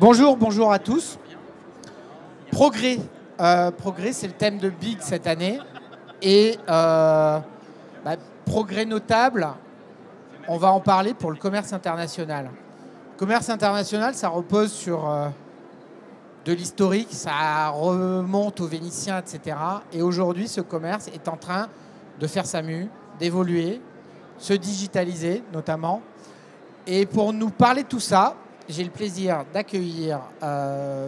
Bonjour, bonjour à tous. Progrès. Progrès, c'est le thème de Big cette année. Et progrès notable, on va en parler pour le commerce international. Le commerce international, ça repose sur de l'historique, ça remonte aux Vénitiens, etc. Et aujourd'hui, ce commerce est en train de faire sa mue, d'évoluer, se digitaliser notamment. Et pour nous parler de tout ça, j'ai le plaisir d'accueillir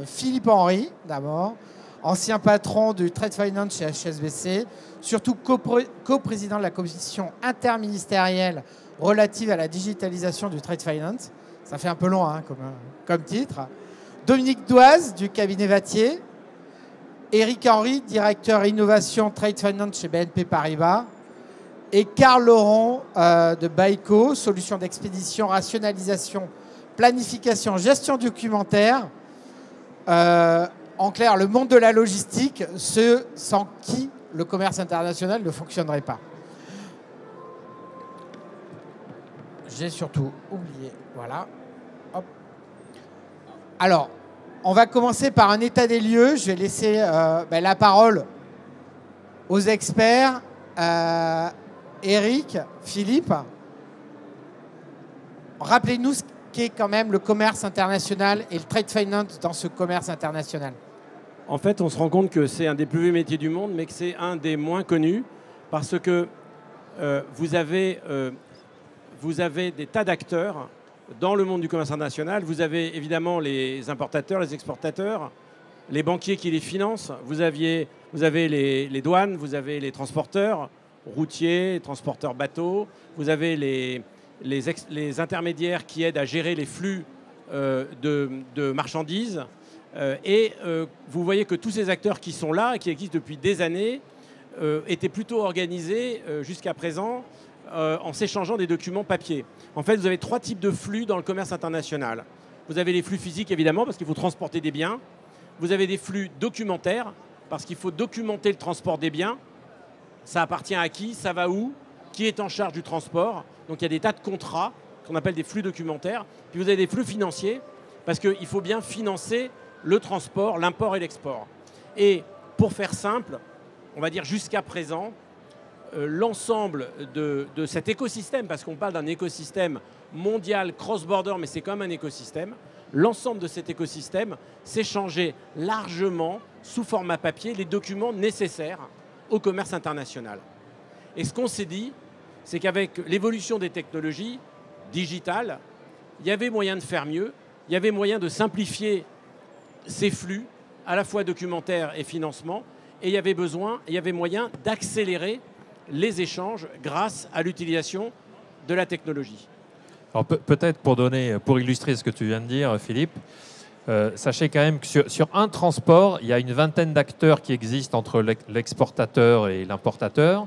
Philippe Henry, d'abord, ancien patron du Trade Finance chez HSBC, surtout coprésident de la commission interministérielle relative à la digitalisation du Trade Finance. Ça fait un peu long hein, comme titre. Dominique Doise du cabinet Vattier. Éric Henry, directeur innovation Trade Finance chez BNP Paribas. Et Karl Laurent de Baïco, solutions d'expédition, rationalisation, planification, gestion documentaire. En clair, le monde de la logistique, ceux sans qui le commerce international ne fonctionnerait pas. J'ai surtout oublié. Voilà. Hop. Alors, on va commencer par un état des lieux. Je vais laisser la parole aux experts. Éric, Philippe, rappelez-nous ce qu'est quand même le commerce international et le trade finance dans ce commerce international. En fait, on se rend compte que c'est un des plus vieux métiers du monde, mais que c'est un des moins connus parce que vous avez des tas d'acteurs dans le monde du commerce international. Vous avez évidemment les importateurs, les exportateurs, les banquiers qui les financent. Vous avez les douanes, vous avez les transporteurs routiers, transporteurs bateaux. Vous avez les intermédiaires qui aident à gérer les flux de marchandises. Vous voyez que tous ces acteurs qui sont là et qui existent depuis des années étaient plutôt organisés jusqu'à présent en s'échangeant des documents papier. En fait, vous avez trois types de flux dans le commerce international. Vous avez les flux physiques, évidemment, parce qu'il faut transporter des biens. Vous avez des flux documentaires, parce qu'il faut documenter le transport des biens. Ça appartient à qui? Ça va où? Qui est en charge du transport? Donc il y a des tas de contrats qu'on appelle des flux documentaires. Puis vous avez des flux financiers, parce qu'il faut bien financer le transport, l'import et l'export. Et pour faire simple, on va dire jusqu'à présent, l'ensemble de cet écosystème, parce qu'on parle d'un écosystème mondial, cross-border, mais c'est quand même un écosystème, l'ensemble de cet écosystème s'échangeait largement sous format papier les documents nécessaires au commerce international. Et ce qu'on s'est dit, c'est qu'avec l'évolution des technologies digitales, il y avait moyen de faire mieux, il y avait moyen de simplifier ces flux, à la fois documentaires et financement, et il y avait moyen d'accélérer les échanges grâce à l'utilisation de la technologie. Alors peut-être pour illustrer ce que tu viens de dire, Philippe, sachez quand même que sur un transport, il y a une vingtaine d'acteurs qui existent entre l'exportateur et l'importateur.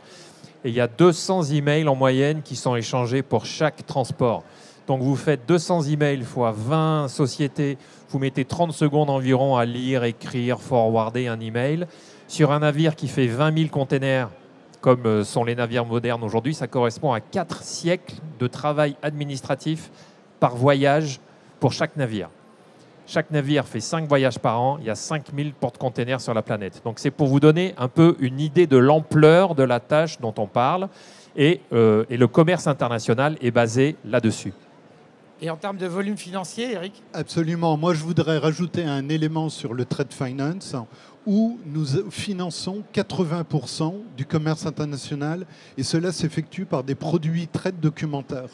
Et il y a 200 emails en moyenne qui sont échangés pour chaque transport. Donc vous faites 200 emails fois 20 sociétés. Vous mettez 30 secondes environ à lire, écrire, forwarder un email. Sur un navire qui fait 20 000 containers, comme sont les navires modernes aujourd'hui, ça correspond à 4 siècles de travail administratif par voyage pour chaque navire. Chaque navire fait 5 voyages par an. Il y a 5000 porte-containers sur la planète. Donc, c'est pour vous donner un peu une idée de l'ampleur de la tâche dont on parle. Et le commerce international est basé là-dessus. Et en termes de volume financier, Éric? Absolument. Moi, je voudrais rajouter un élément sur le trade finance où nous finançons 80% du commerce international et cela s'effectue par des produits trade documentaires.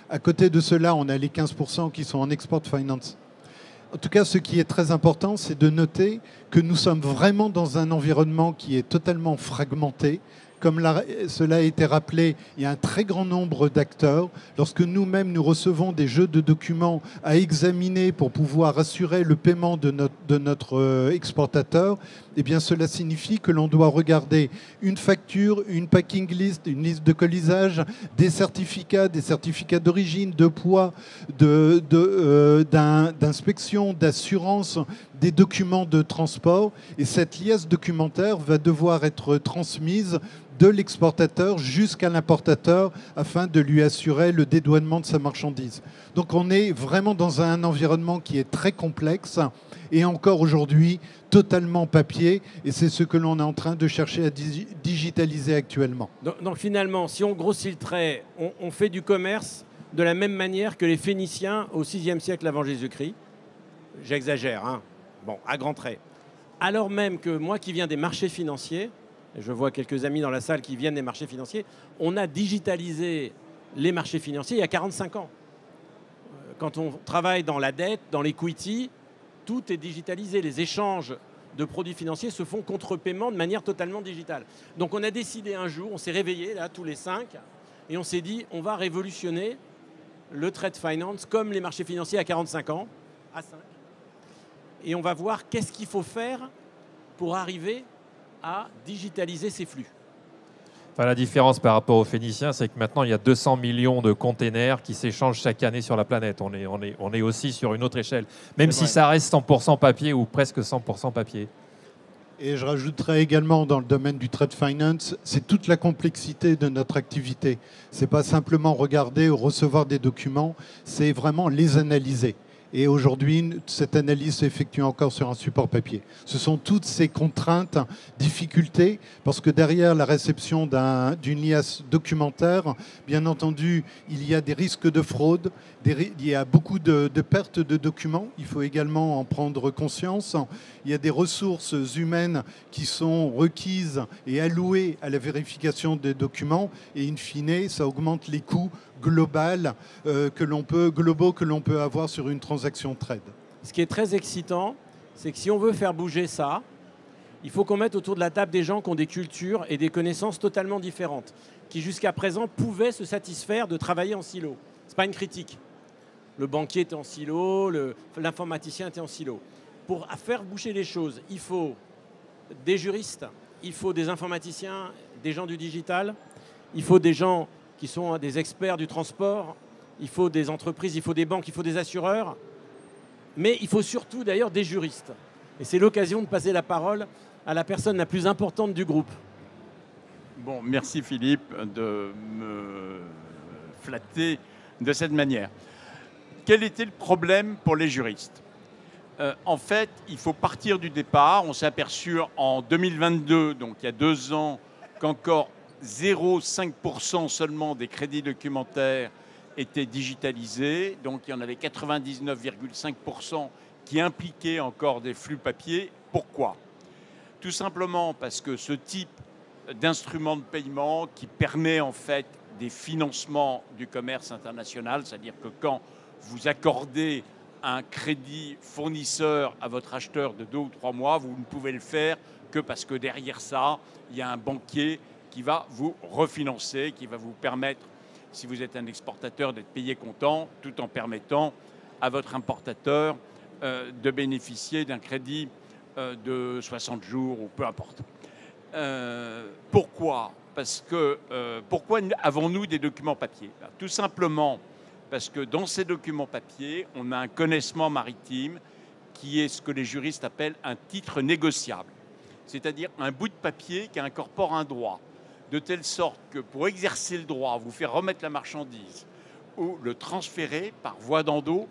À côté de cela, on a les 15% qui sont en export finance. En tout cas, ce qui est très important, c'est de noter que nous sommes vraiment dans un environnement qui est totalement fragmenté. Comme cela a été rappelé, il y a un très grand nombre d'acteurs. Lorsque nous-mêmes, nous recevons des jeux de documents à examiner pour pouvoir assurer le paiement de notre exportateur, eh bien, cela signifie que l'on doit regarder une facture, une packing list, une liste de colisage, des certificats d'origine, de poids, d'inspection, d'assurance, des documents de transport et cette liasse documentaire va devoir être transmise de l'exportateur jusqu'à l'importateur afin de lui assurer le dédouanement de sa marchandise. Donc on est vraiment dans un environnement qui est très complexe et encore aujourd'hui totalement papier, et c'est ce que l'on est en train de chercher à digitaliser actuellement. Donc finalement, si on grossit le trait, on fait du commerce de la même manière que les Phéniciens au VIe siècle avant Jésus-Christ. J'exagère, hein. Bon, à grands traits. Alors même que moi qui viens des marchés financiers, et je vois quelques amis dans la salle qui viennent des marchés financiers, on a digitalisé les marchés financiers il y a 45 ans. Quand on travaille dans la dette, dans l'equity, tout est digitalisé. Les échanges de produits financiers se font contre paiement de manière totalement digitale. Donc on a décidé un jour, on s'est réveillés là tous les 5, et on s'est dit on va révolutionner le trade finance comme les marchés financiers à 45 ans, à 5. Et on va voir qu'est-ce qu'il faut faire pour arriver à digitaliser ces flux. Enfin, la différence par rapport aux Phéniciens, c'est que maintenant, il y a 200 millions de containers qui s'échangent chaque année sur la planète. On est aussi sur une autre échelle, même si ça reste 100% papier ou presque 100% papier. Et je rajouterais également dans le domaine du trade finance, c'est toute la complexité de notre activité. Ce n'est pas simplement regarder ou recevoir des documents, c'est vraiment les analyser. Et aujourd'hui, cette analyse s'effectue encore sur un support papier. Ce sont toutes ces contraintes, difficultés, parce que derrière la réception d'une liasse documentaire, bien entendu, il y a des risques de fraude, il y a beaucoup de pertes de documents, il faut également en prendre conscience. Il y a des ressources humaines qui sont requises et allouées à la vérification des documents, et in fine, ça augmente les coûts globaux que l'on peut avoir sur une transaction trade. Ce qui est très excitant, c'est que si on veut faire bouger ça, il faut qu'on mette autour de la table des gens qui ont des cultures et des connaissances totalement différentes, qui jusqu'à présent pouvaient se satisfaire de travailler en silo. Ce n'est pas une critique. Le banquier était en silo, l'informaticien était en silo. Pour faire bouger les choses, il faut des juristes, il faut des informaticiens, des gens du digital, il faut des gens qui sont des experts du transport, il faut des entreprises, il faut des banques, il faut des assureurs, mais il faut surtout d'ailleurs des juristes. Et c'est l'occasion de passer la parole à la personne la plus importante du groupe. Bon, merci Philippe de me flatter de cette manière. Quel était le problème pour les juristes ? En fait, il faut partir du départ. On s'est aperçu en 2022, donc il y a 2 ans, qu'encore 0,5% seulement des crédits documentaires étaient digitalisés. Donc il y en avait 99,5% qui impliquaient encore des flux papier. Pourquoi ? Tout simplement parce que ce type d'instrument de paiement qui permet en fait des financements du commerce international, c'est-à-dire que quand vous accordez un crédit fournisseur à votre acheteur de 2 ou 3 mois, vous ne pouvez le faire que parce que derrière ça, il y a un banquier qui va vous refinancer, qui va vous permettre, si vous êtes un exportateur, d'être payé comptant, tout en permettant à votre importateur de bénéficier d'un crédit de 60 jours ou peu importe. Pourquoi ? Pourquoi avons-nous des documents papier ? Tout simplement parce que dans ces documents papier, on a un connaissement maritime qui est ce que les juristes appellent un titre négociable, c'est-à-dire un bout de papier qui incorpore un droit, de telle sorte que pour exercer le droit, vous faire remettre la marchandise ou le transférer par voie d'endo,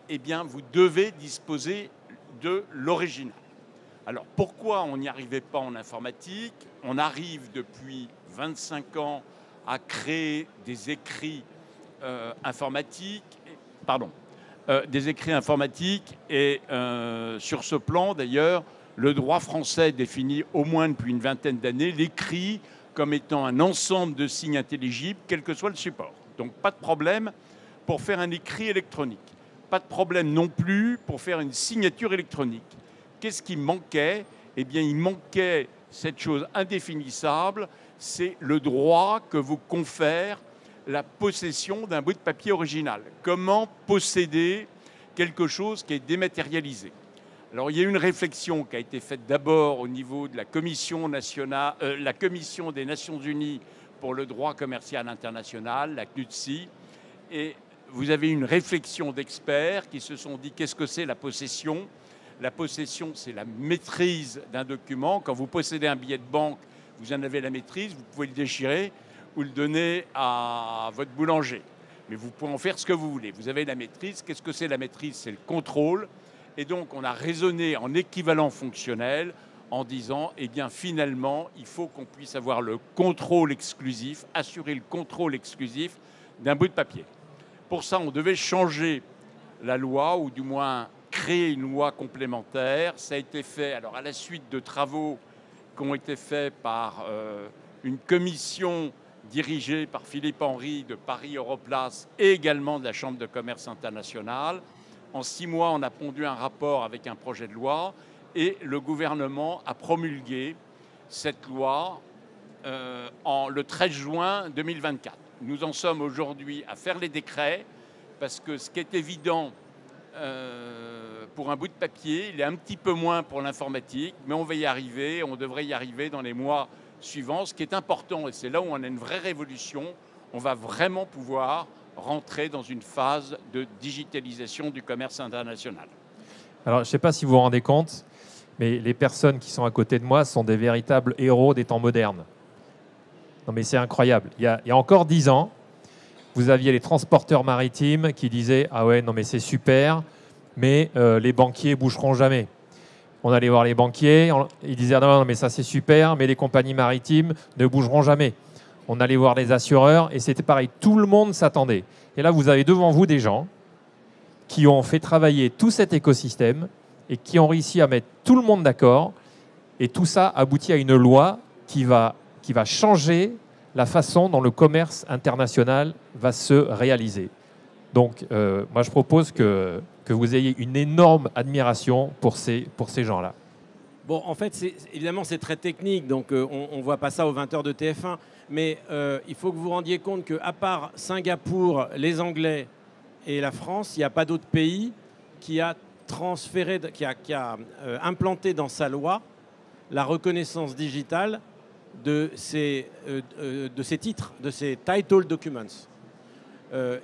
eh bien, vous devez disposer de l'original. Alors, pourquoi on n'y arrivait pas en informatique ? On arrive depuis 25 ans à créer des écrits informatiques, et sur ce plan, d'ailleurs, le droit français définit au moins depuis une vingtaine d'années l'écrit comme étant un ensemble de signes intelligibles, quel que soit le support. Donc, pas de problème pour faire un écrit électronique. Pas de problème non plus pour faire une signature électronique. Qu'est-ce qui manquait ? Eh bien, il manquait cette chose indéfinissable, c'est le droit que vous confère la possession d'un bout de papier original. Comment posséder quelque chose qui est dématérialisé ? Alors, il y a une réflexion qui a été faite d'abord au niveau de la Commission nationale, la Commission des Nations Unies pour le droit commercial international, la CNUTSI, et vous avez une réflexion d'experts qui se sont dit qu'est-ce que c'est la possession ? La possession, c'est la maîtrise d'un document. Quand vous possédez un billet de banque, vous en avez la maîtrise, vous pouvez le déchirer ou le donner à votre boulanger. Mais vous pouvez en faire ce que vous voulez. Vous avez la maîtrise. Qu'est-ce que c'est la maîtrise? C'est le contrôle. Et donc, on a raisonné en équivalent fonctionnel en disant, eh bien, finalement, il faut qu'on puisse avoir le contrôle exclusif, assurer le contrôle exclusif d'un bout de papier. Pour ça, on devait changer la loi, ou du moins créer une loi complémentaire. Ça a été fait alors, à la suite de travaux qui ont été faits par une commission dirigée par Philippe Henry de Paris Europlace et également de la Chambre de commerce internationale. En 6 mois, on a pondu un rapport avec un projet de loi et le gouvernement a promulgué cette loi le 13 juin 2024. Nous en sommes aujourd'hui à faire les décrets parce que ce qui est évident pour un bout de papier, il est un petit peu moins pour l'informatique, mais on va y arriver, on devrait y arriver dans les mois suivants. Ce qui est important, et c'est là où on a une vraie révolution, on va vraiment pouvoir rentrer dans une phase de digitalisation du commerce international. Alors, je ne sais pas si vous vous rendez compte, mais les personnes qui sont à côté de moi sont des véritables héros des temps modernes. Non, mais c'est incroyable. Il y a encore 10 ans, vous aviez les transporteurs maritimes qui disaient « Ah ouais, non mais c'est super, mais les banquiers bougeront jamais. » On allait voir les banquiers, ils disaient « Non, mais ça c'est super, mais les compagnies maritimes ne bougeront jamais. » On allait voir les assureurs et c'était pareil, tout le monde s'attendait. Et là, vous avez devant vous des gens qui ont fait travailler tout cet écosystème et qui ont réussi à mettre tout le monde d'accord. Et tout ça aboutit à une loi qui va changer la façon dont le commerce international va se réaliser. Donc, moi, je propose que vous ayez une énorme admiration pour ces gens-là. Bon, en fait, évidemment, c'est très technique, donc on ne voit pas ça aux 20h de TF1. Mais il faut que vous vous rendiez compte qu'à part Singapour, les Anglais et la France, il n'y a pas d'autre pays qui a transféré, qui a implanté dans sa loi la reconnaissance digitale de ces titres, de ces title documents.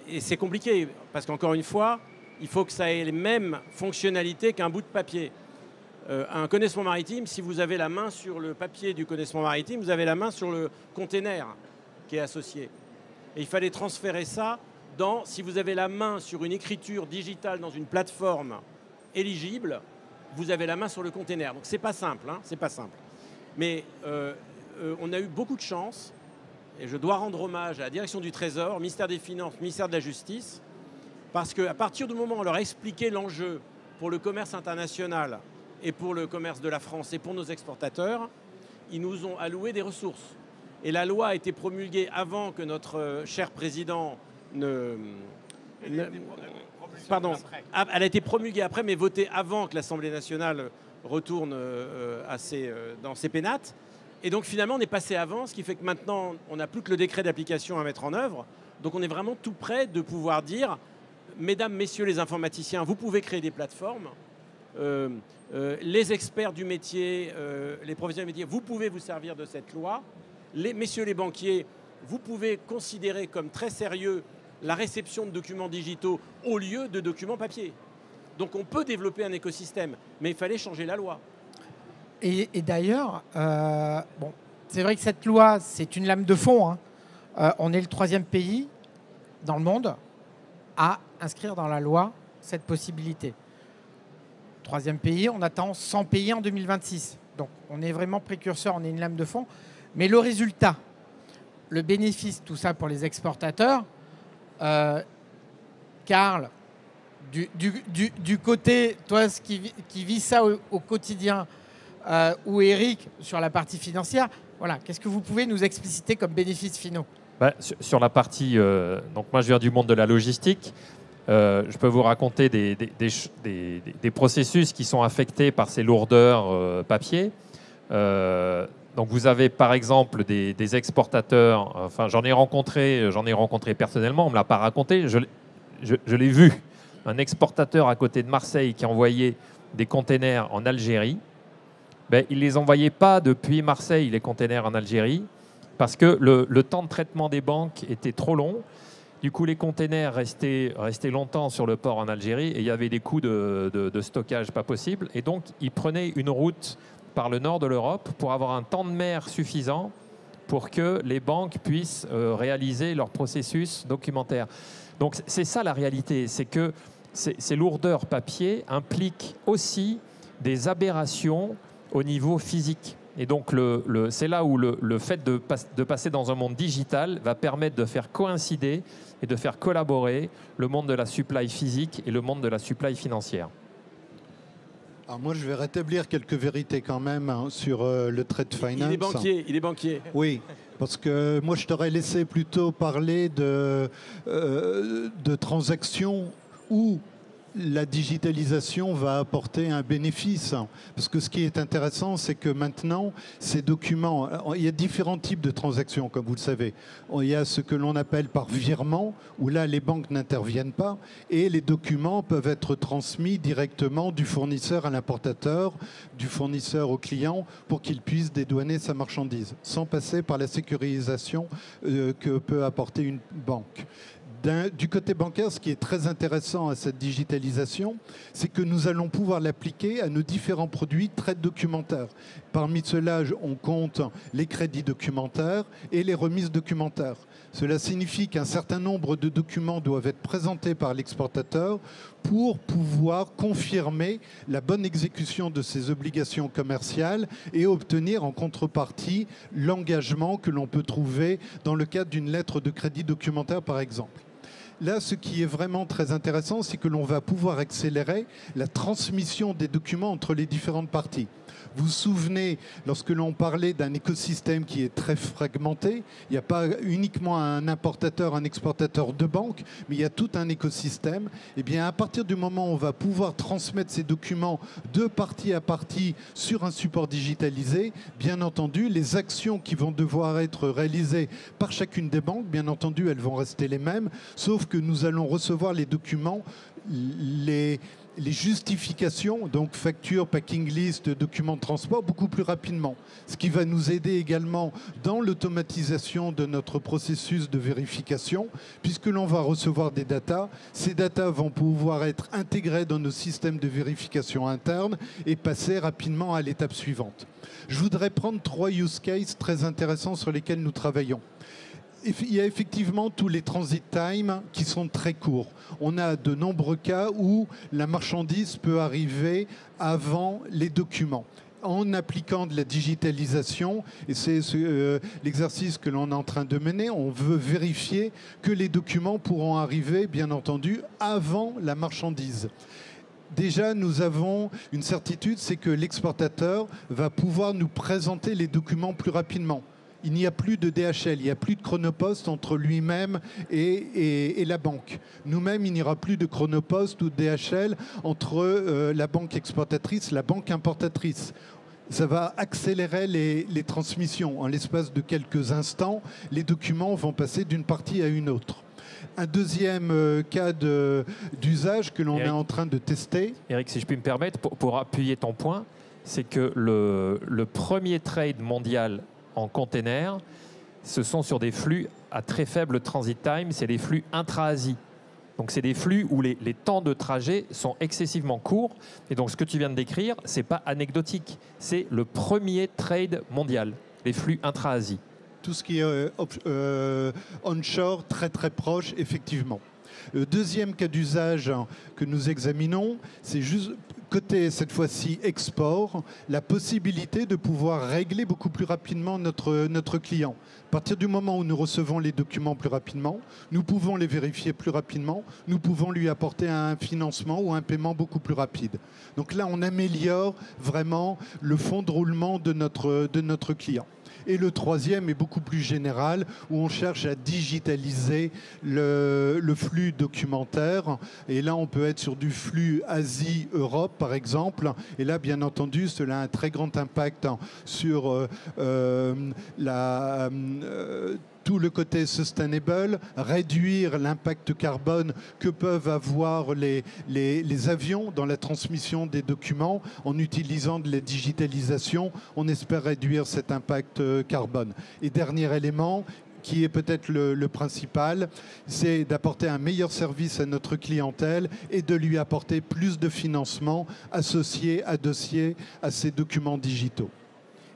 Et c'est compliqué, parce qu'encore une fois, il faut que ça ait les mêmes fonctionnalités qu'un bout de papier. Un connaissement maritime, si vous avez la main sur le papier du connaissement maritime, vous avez la main sur le container qui est associé. Et il fallait transférer ça si vous avez la main sur une écriture digitale dans une plateforme éligible, vous avez la main sur le container. Donc c'est pas simple, hein, c'est pas simple. Mais on a eu beaucoup de chance, et je dois rendre hommage à la direction du Trésor, ministère des Finances, ministère de la Justice, parce qu'à partir du moment où on leur a expliqué l'enjeu pour le commerce international et pour le commerce de la France et pour nos exportateurs, ils nous ont alloué des ressources. Et la loi a été promulguée avant que notre cher président Pardon, elle a été promulguée après, mais votée avant que l'Assemblée nationale retourne dans ses pénates. Et donc finalement, on est passé avant, ce qui fait que maintenant, on n'a plus que le décret d'application à mettre en œuvre. Donc on est vraiment tout près de pouvoir dire, mesdames, messieurs les informaticiens, vous pouvez créer des plateformes. Les experts du métier, les professionnels du métier, vous pouvez vous servir de cette loi. Messieurs les banquiers, vous pouvez considérer comme très sérieux la réception de documents digitaux au lieu de documents papier. Donc on peut développer un écosystème, mais il fallait changer la loi. Et d'ailleurs, c'est vrai que cette loi, c'est une lame de fond, hein. On est le 3e pays dans le monde à inscrire dans la loi cette possibilité. 3e pays, on attend 100 pays en 2026. Donc on est vraiment précurseur, on est une lame de fond. Mais le résultat, le bénéfice, tout ça pour les exportateurs, Karl, du côté, toi qui vis ça au quotidien, ou Eric sur la partie financière, voilà, qu'est-ce que vous pouvez nous expliciter comme bénéfices finaux? Sur la partie, donc moi je viens du monde de la logistique. Je peux vous raconter des processus qui sont affectés par ces lourdeurs papier. Donc vous avez par exemple des exportateurs, enfin j'en ai rencontré personnellement, on ne me l'a pas raconté, je l'ai vu, un exportateur à côté de Marseille qui envoyait des containers en Algérie. Il ne les envoyait pas depuis Marseille, les containers en Algérie, parce que le temps de traitement des banques était trop long. Du coup, les containers restaient longtemps sur le port en Algérie et il y avait des coûts de stockage pas possibles. Et donc, ils prenaient une route par le nord de l'Europe pour avoir un temps de mer suffisant pour que les banques puissent réaliser leur processus documentaire. Donc, c'est ça la réalité, c'est que ces lourdeurs papier impliquent aussi des aberrations au niveau physique. Et donc, c'est là où le fait de passer dans un monde digital va permettre de faire coïncider et de faire collaborer le monde de la supply physique et le monde de la supply financière. Alors moi, je vais rétablir quelques vérités quand même sur le trade finance. Il est banquier. Oui, parce que moi, je t'aurais laissé plutôt parler de transactions où la digitalisation va apporter un bénéfice. Parce que ce qui est intéressant, c'est que maintenant, ces documents, il y a différents types de transactions, comme vous le savez. Il y a ce que l'on appelle par virement, où là, les banques n'interviennent pas, et les documents peuvent être transmis directement du fournisseur à l'importateur, du fournisseur au client, pour qu'il puisse dédouaner sa marchandise, sans passer par la sécurisation que peut apporter une banque. Du côté bancaire, ce qui est très intéressant à cette digitalisation, c'est que nous allons pouvoir l'appliquer à nos différents produits trade documentaires. Parmi ceux-là, on compte les crédits documentaires et les remises documentaires. Cela signifie qu'un certain nombre de documents doivent être présentés par l'exportateur pour pouvoir confirmer la bonne exécution de ses obligations commerciales et obtenir en contrepartie l'engagement que l'on peut trouver dans le cadre d'une lettre de crédit documentaire, par exemple. Là, ce qui est vraiment très intéressant, c'est que l'on va pouvoir accélérer la transmission des documents entre les différentes parties. Vous vous souvenez, lorsque l'on parlait d'un écosystème qui est très fragmenté, il n'y a pas uniquement un importateur, un exportateur de banque, mais il y a tout un écosystème. Et bien, à partir du moment où on va pouvoir transmettre ces documents de partie à partie sur un support digitalisé, bien entendu, les actions qui vont devoir être réalisées par chacune des banques, bien entendu, elles vont rester les mêmes, sauf que nous allons recevoir les documents, les justifications, donc facture, packing list, documents de transport, beaucoup plus rapidement. Ce qui va nous aider également dans l'automatisation de notre processus de vérification, puisque l'on va recevoir des datas. Ces datas vont pouvoir être intégrées dans nos systèmes de vérification interne et passer rapidement à l'étape suivante. Je voudrais prendre 3 use cases très intéressants sur lesquels nous travaillons. Il y a effectivement tous les transit time qui sont très courts. On a de nombreux cas où la marchandise peut arriver avant les documents. En appliquant de la digitalisation, et c'est l'exercice que l'on est en train de mener, on veut vérifier que les documents pourront arriver, bien entendu, avant la marchandise. Déjà, nous avons une certitude, c'est que l'exportateur va pouvoir nous présenter les documents plus rapidement. Il n'y a plus de DHL, il n'y a plus de chronopost entre lui-même et la banque. Nous-mêmes, il n'y aura plus de chronopost ou de DHL entre la banque exportatrice et la banque importatrice. Ça va accélérer les transmissions. En l'espace de quelques instants, les documents vont passer d'une partie à une autre. Un deuxième cas d'usage que l'on est en train de tester. Eric, si je puis me permettre, pour appuyer ton point, c'est que le premier trade mondial en container, ce sont sur des flux à très faible transit time, c'est des flux intra-Asie. Donc c'est des flux où les temps de trajet sont excessivement courts. Et donc ce que tu viens de décrire, ce n'est pas anecdotique. C'est le premier trade mondial, les flux intra-Asie. Tout ce qui est onshore, très très proche, effectivement. Le deuxième cas d'usage que nous examinons, c'est juste côté, cette fois-ci, export, la possibilité de pouvoir régler beaucoup plus rapidement notre client. À partir du moment où nous recevons les documents plus rapidement, nous pouvons les vérifier plus rapidement, nous pouvons lui apporter un financement ou un paiement beaucoup plus rapide. Donc là, on améliore vraiment le fond de roulement de notre client. Et le troisième est beaucoup plus général, où on cherche à digitaliser le flux documentaire. Et là, on peut être sur du flux Asie-Europe, par exemple. Et là, bien entendu, cela a un très grand impact sur tout le côté sustainable, réduire l'impact carbone que peuvent avoir les avions dans la transmission des documents. En utilisant de la digitalisation, on espère réduire cet impact carbone. Et dernier élément, qui est peut-être le principal, c'est d'apporter un meilleur service à notre clientèle et de lui apporter plus de financement associé, adossé à ces documents digitaux.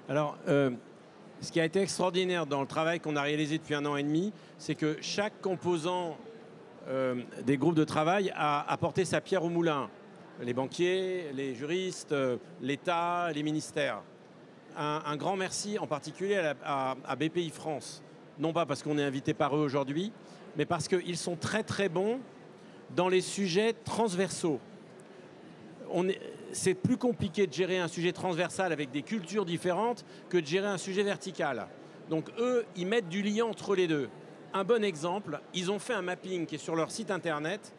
Alors, ce qui a été extraordinaire dans le travail qu'on a réalisé depuis 1 an et demi, c'est que chaque composant des groupes de travail a apporté sa pierre au moulin. Les banquiers, les juristes, l'État, les ministères. Un grand merci en particulier à BPI France. Non pas parce qu'on est invité par eux aujourd'hui, mais parce qu'ils sont très très bons dans les sujets transversaux. C'est plus compliqué de gérer un sujet transversal avec des cultures différentes que de gérer un sujet vertical. Donc eux, ils mettent du lien entre les deux. Un bon exemple, ils ont fait un mapping qui est sur leur site internet.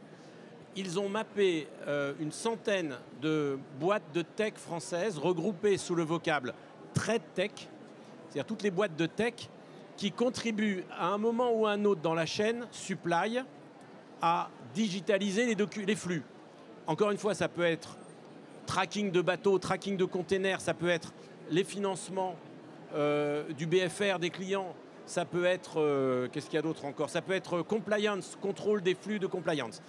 Ils ont mappé une centaine de boîtes de tech françaises regroupées sous le vocable trade tech, c'est-à-dire toutes les boîtes de tech qui contribuent à un moment ou à un autre dans la chaîne supply à digitaliser les flux. Encore une fois, ça peut être tracking de bateaux, tracking de containers, ça peut être les financements du BFR des clients, ça peut être, qu'est-ce qu'il y a d'autre encore? Ça peut être compliance, contrôle des flux de compliance.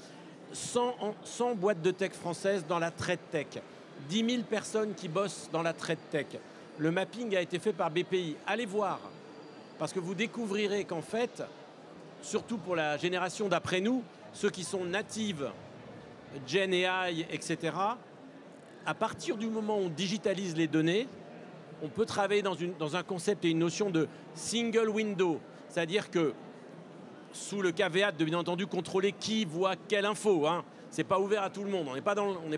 100 boîtes de tech françaises dans la trade tech, 10 000 personnes qui bossent dans la trade tech. Le mapping a été fait par BPI. Allez voir, parce que vous découvrirez qu'en fait, surtout pour la génération d'après nous, ceux qui sont natives, Gen AI, etc., à partir du moment où on digitalise les données, on peut travailler dans un concept et une notion de single window. C'est-à-dire que, sous le caveat de, bien entendu, contrôler qui voit quelle info. Hein. Ce n'est pas ouvert à tout le monde, on n'est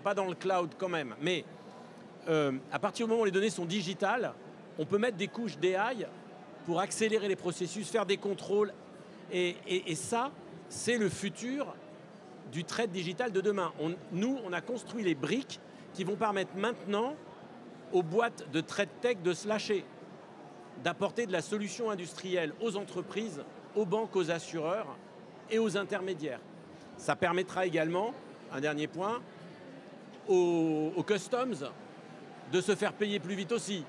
pas dans le cloud quand même. Mais à partir du moment où les données sont digitales, on peut mettre des couches d'AI pour accélérer les processus, faire des contrôles. Et ça, c'est le futur du trade digital de demain. Nous, on a construit les briques qui vont permettre maintenant aux boîtes de trade tech de se lâcher, d'apporter de la solution industrielle aux entreprises, aux banques, aux assureurs et aux intermédiaires. Ça permettra également, un dernier point, aux customs de se faire payer plus vite aussi,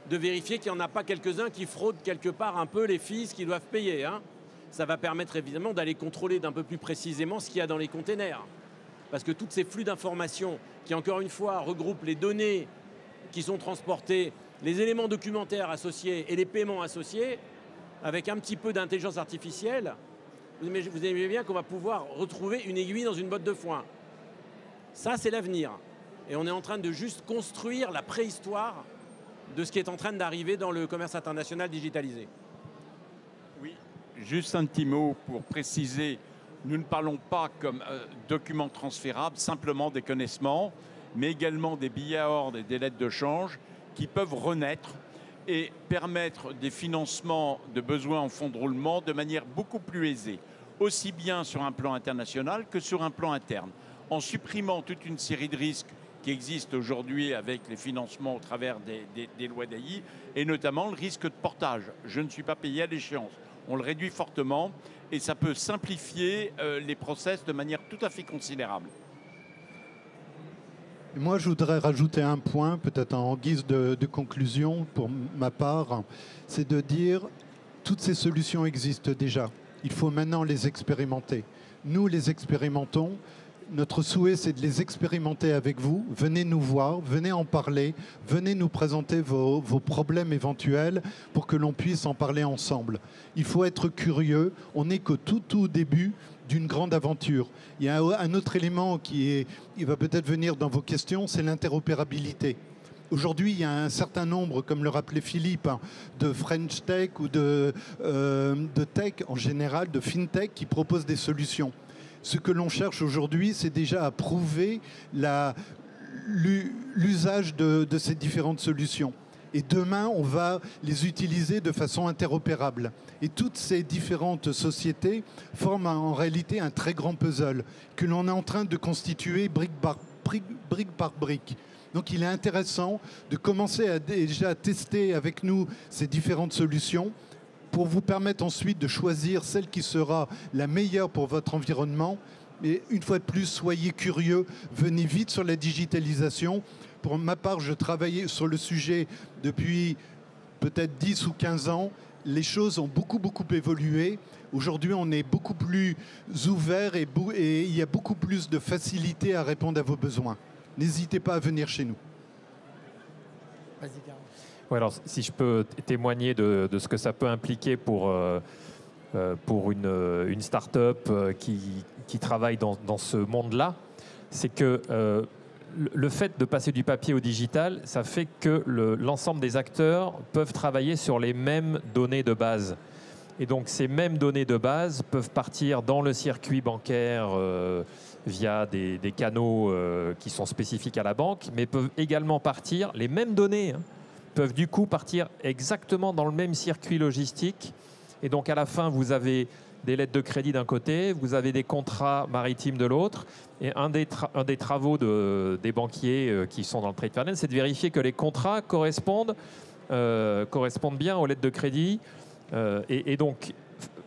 de vérifier qu'il n'y en a pas quelques-uns qui fraudent quelque part un peu les fees qu'ils doivent payer. Hein. Ça va permettre évidemment d'aller contrôler d'un peu plus précisément ce qu'il y a dans les containers. Parce que tous ces flux d'informations qui, encore une fois, regroupent les données qui sont transportées, les éléments documentaires associés et les paiements associés, avec un petit peu d'intelligence artificielle, vous imaginez bien qu'on va pouvoir retrouver une aiguille dans une botte de foin. Ça, c'est l'avenir. Et on est en train de juste construire la préhistoire de ce qui est en train d'arriver dans le commerce international digitalisé. Oui, juste un petit mot pour préciser. Nous ne parlons pas comme documents transférables, simplement des connaissements, mais également des billets à ordre et des lettres de change qui peuvent renaître et permettre des financements de besoins en fonds de roulement de manière beaucoup plus aisée, aussi bien sur un plan international que sur un plan interne, en supprimant toute une série de risques qui existent aujourd'hui avec les financements au travers des lois d'AI, et notamment le risque de portage. Je ne suis pas payé à l'échéance. On le réduit fortement et ça peut simplifier les process de manière tout à fait considérable. Moi, je voudrais rajouter un point, peut-être en guise de conclusion pour ma part, c'est de dire toutes ces solutions existent déjà. Il faut maintenant les expérimenter. Nous les expérimentons. Notre souhait, c'est de les expérimenter avec vous. Venez nous voir, venez en parler, venez nous présenter vos problèmes éventuels pour que l'on puisse en parler ensemble. Il faut être curieux. On n'est qu'au tout début d'une grande aventure. Il y a un autre élément il va peut-être venir dans vos questions, c'est l'interopérabilité. Aujourd'hui, il y a un certain nombre, comme le rappelait Philippe, de French Tech ou de tech en général, de FinTech qui proposent des solutions. Ce que l'on cherche aujourd'hui, c'est déjà à prouver l'usage de ces différentes solutions. Et demain, on va les utiliser de façon interopérable. Et toutes ces différentes sociétés forment en réalité un très grand puzzle que l'on est en train de constituer brique par brique. Donc il est intéressant de commencer à déjà tester avec nous ces différentes solutions pour vous permettre ensuite de choisir celle qui sera la meilleure pour votre environnement. Et une fois de plus, soyez curieux, venez vite sur la digitalisation. Pour ma part, je travaillais sur le sujet depuis peut-être 10 ou 15 ans. les choses ont beaucoup évolué. Aujourd'hui, on est beaucoup plus ouvert et il y a beaucoup plus de facilité à répondre à vos besoins. N'hésitez pas à venir chez nous. Vas-y, Caro. Ouais, alors, si je peux témoigner de ce que ça peut impliquer pour une start-up qui travaille dans ce monde-là, c'est que le fait de passer du papier au digital, ça fait que l'ensemble des acteurs peuvent travailler sur les mêmes données de base. Et donc ces mêmes données de base peuvent partir dans le circuit bancaire via des canaux qui sont spécifiques à la banque, mais peuvent également partir, les mêmes données, peuvent du coup partir exactement dans le même circuit logistique. Et donc à la fin, vous avez des lettres de crédit d'un côté, vous avez des contrats maritimes de l'autre. Et un des travaux des banquiers qui sont dans le trade finance, c'est de vérifier que les contrats correspondent bien aux lettres de crédit. Et donc,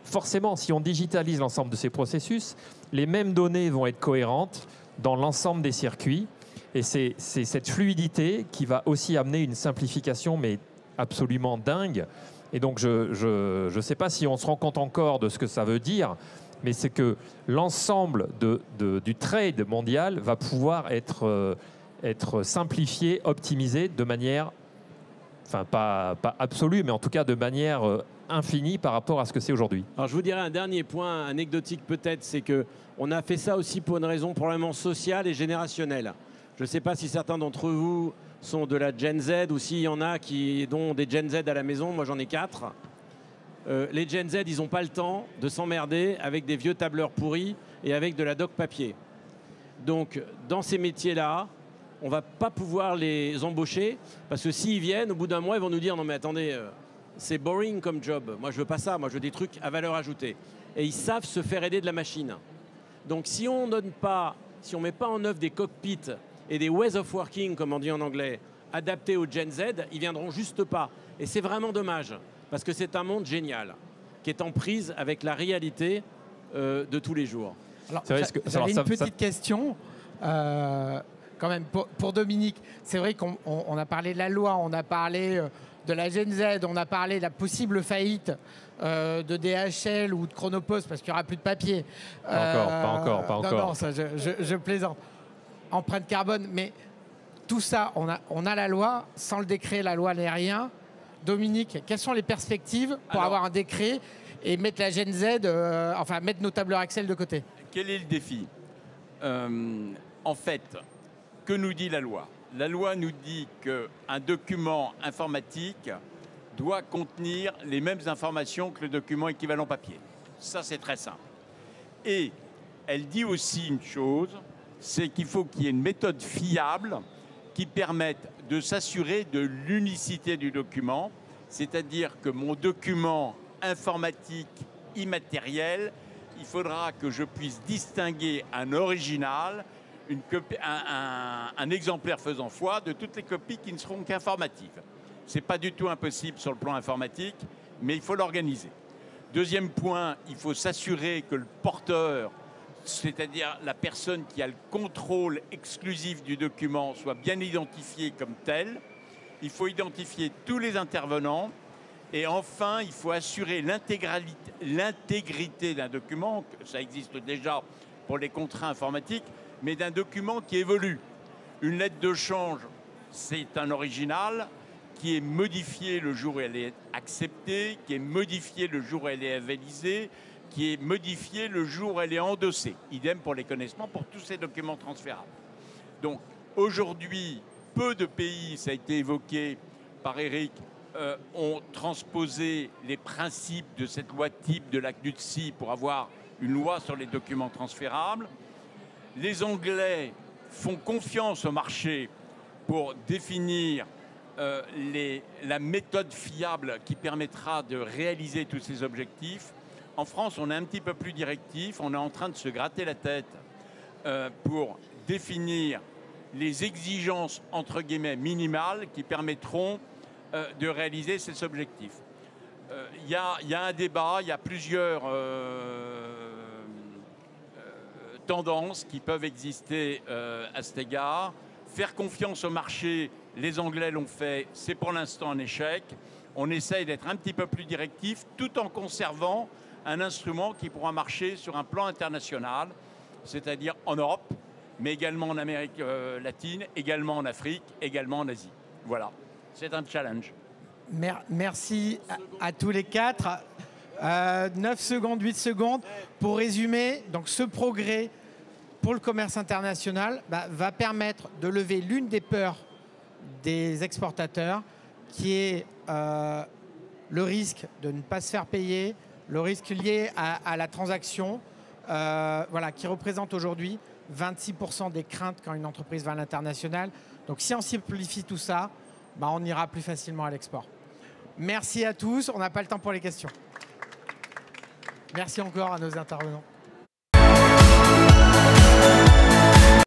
forcément, si on digitalise l'ensemble de ces processus, les mêmes données vont être cohérentes dans l'ensemble des circuits. Et c'est cette fluidité qui va aussi amener une simplification, mais absolument dingue. Et donc, je ne sais pas si on se rend compte encore de ce que ça veut dire, mais c'est que l'ensemble du trade mondial va pouvoir être simplifié, optimisé de manière, enfin pas absolue, mais en tout cas de manière infinie par rapport à ce que c'est aujourd'hui. Alors je vous dirais un dernier point anecdotique peut-être, c'est qu'on a fait ça aussi pour une raison probablement sociale et générationnelle. Je ne sais pas si certains d'entre vous sont de la Gen Z ou s'il y en a dont des Gen Z à la maison. Moi, j'en ai 4. Les Gen Z, ils n'ont pas le temps de s'emmerder avec des vieux tableurs pourris et avec de la doc papier. Donc, dans ces métiers-là, on ne va pas pouvoir les embaucher parce que s'ils viennent, au bout d'un mois, ils vont nous dire « Non mais attendez, c'est boring comme job. Moi, je ne veux pas ça. Moi, je veux des trucs à valeur ajoutée. » Et ils savent se faire aider de la machine. Donc, si on ne met pas en œuvre des cockpits et des ways of working, comme on dit en anglais, adaptés aux Gen Z, ils viendront juste pas. Et c'est vraiment dommage, parce que c'est un monde génial, qui est en prise avec la réalité de tous les jours. Alors, j'avais une petite question, quand même, pour Dominique. C'est vrai qu'on a parlé de la loi, on a parlé de la Gen Z, on a parlé de la possible faillite de DHL ou de Chronopost, parce qu'il n'y aura plus de papier. Pas encore. Non, ça, je plaisante. Empreinte carbone, mais tout ça, on a la loi. Sans le décret, la loi n'est rien. Dominique, quelles sont les perspectives pour avoir un décret et mettre la Gen Z, mettre nos tableurs Excel de côté? Quel est le défi? En fait, que nous dit la loi? La loi nous dit qu'un document informatique doit contenir les mêmes informations que le document équivalent papier. Ça, c'est très simple. Et elle dit aussi une chose, c'est qu'il faut qu'il y ait une méthode fiable qui permette de s'assurer de l'unicité du document, c'est-à-dire que mon document informatique immatériel, il faudra que je puisse distinguer un original, un exemplaire faisant foi de toutes les copies qui ne seront qu'informatives. Ce n'est pas du tout impossible sur le plan informatique, mais il faut l'organiser. Deuxième point, il faut s'assurer que le porteur, c'est-à-dire la personne qui a le contrôle exclusif du document, soit bien identifiée comme telle. Il faut identifier tous les intervenants. Et enfin, il faut assurer l'intégrité d'un document, ça existe déjà pour les contrats informatiques, mais d'un document qui évolue. Une lettre de change, c'est un original qui est modifié le jour où elle est acceptée, qui est modifié le jour où elle est avalisée, qui est modifiée le jour où elle est endossée. Idem pour les connaissements, pour tous ces documents transférables. Donc aujourd'hui, peu de pays, ça a été évoqué par Eric, ont transposé les principes de cette loi type de la CNUTSI pour avoir une loi sur les documents transférables. Les Anglais font confiance au marché pour définir la méthode fiable qui permettra de réaliser tous ces objectifs. En France, on est un petit peu plus directif. On est en train de se gratter la tête pour définir les exigences, entre guillemets, minimales qui permettront de réaliser ces objectifs. Il y a un débat, il y a plusieurs tendances qui peuvent exister à cet égard. Faire confiance au marché, les Anglais l'ont fait, c'est pour l'instant un échec. on essaye d'être un petit peu plus directif tout en conservant un instrument qui pourra marcher sur un plan international, c'est-à-dire en Europe, mais également en Amérique latine, également en Afrique, également en Asie. Voilà, c'est un challenge. Merci à tous les quatre. 9 secondes, 8 secondes. Pour résumer, donc ce progrès pour le commerce international va permettre de lever l'une des peurs des exportateurs, qui est le risque de ne pas se faire payer, le risque lié à la transaction, voilà, qui représente aujourd'hui 26% des craintes quand une entreprise va à l'international. Donc si on simplifie tout ça, on ira plus facilement à l'export. Merci à tous. On n'a pas le temps pour les questions. Merci encore à nos intervenants.